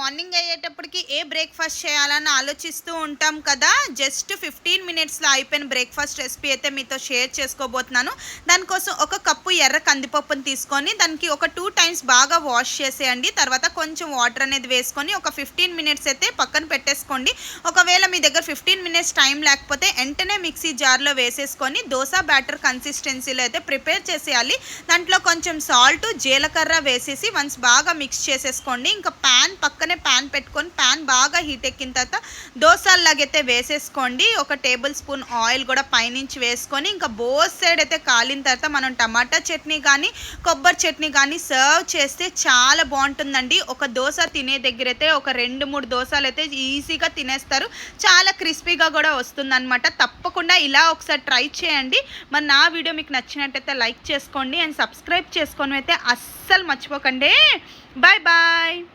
Morning అయ్యేటప్పటికి ఏ breakfast చేయాలని ఆలోచిస్తూ ఉంటాం కదా. జస్ట్ 15 మినిట్స్లో అయిపోయిన బ్రేక్ఫాస్ట్ రెసిపీ అయితే మీతో షేర్ చేసుకోబోతున్నాను. దానికోసం ఒక కప్పు ఎర్ర కందిపప్పును తీసుకొని దానికి ఒక 2 టైమ్స్ బాగా వాష్ చేసేయండి. తర్వాత కొంచెం వాటర్ అనేది వేసుకొని ఒక 15 మినిట్స్ అయితే పక్కన పెట్టేసుకోండి. ఒకవేళ మీ దగ్గర 15 మినిట్స్ టైం లేకపోతే వెంటనే మిక్సీ జార్లో వేసేసుకొని దోశ బ్యాటర్ కన్సిస్టెన్సీలో అయితే ప్రిపేర్ చేసేయాలి. దాంట్లో కొంచెం సాల్ట్, జీలకర్ర వేసేసి వన్స్ బాగా మిక్స్ చేసేసుకోండి. ఇంకా పక్కనే ప్యాన్ పెట్టుకొని ప్యాన్ బాగా హీట్ ఎక్కిన తర్వాత దోశలాగైతే వేసేసుకోండి. ఒక టేబుల్ స్పూన్ ఆయిల్ కూడా పైనుంచి వేసుకొని ఇంకా బోత్ సైడ్ అయితే కాలిన తర్వాత మనం టమాటా చట్నీ కానీ కొబ్బరి చట్నీ కానీ సర్వ్ చేస్తే చాలా బాగుంటుందండి. ఒక దోశ తినే దగ్గర అయితే ఒక 2-3 దోశలు అయితే ఈజీగా తినేస్తారు. చాలా క్రిస్పీగా కూడా వస్తుందన్నమాట. తప్పకుండా ఇలా ఒకసారి ట్రై చేయండి. మరి నా వీడియో మీకు నచ్చినట్టయితే లైక్ చేసుకోండి అండ్ సబ్స్క్రైబ్ చేసుకొని అయితే అస్సలు మర్చిపోకండి. Bye bye.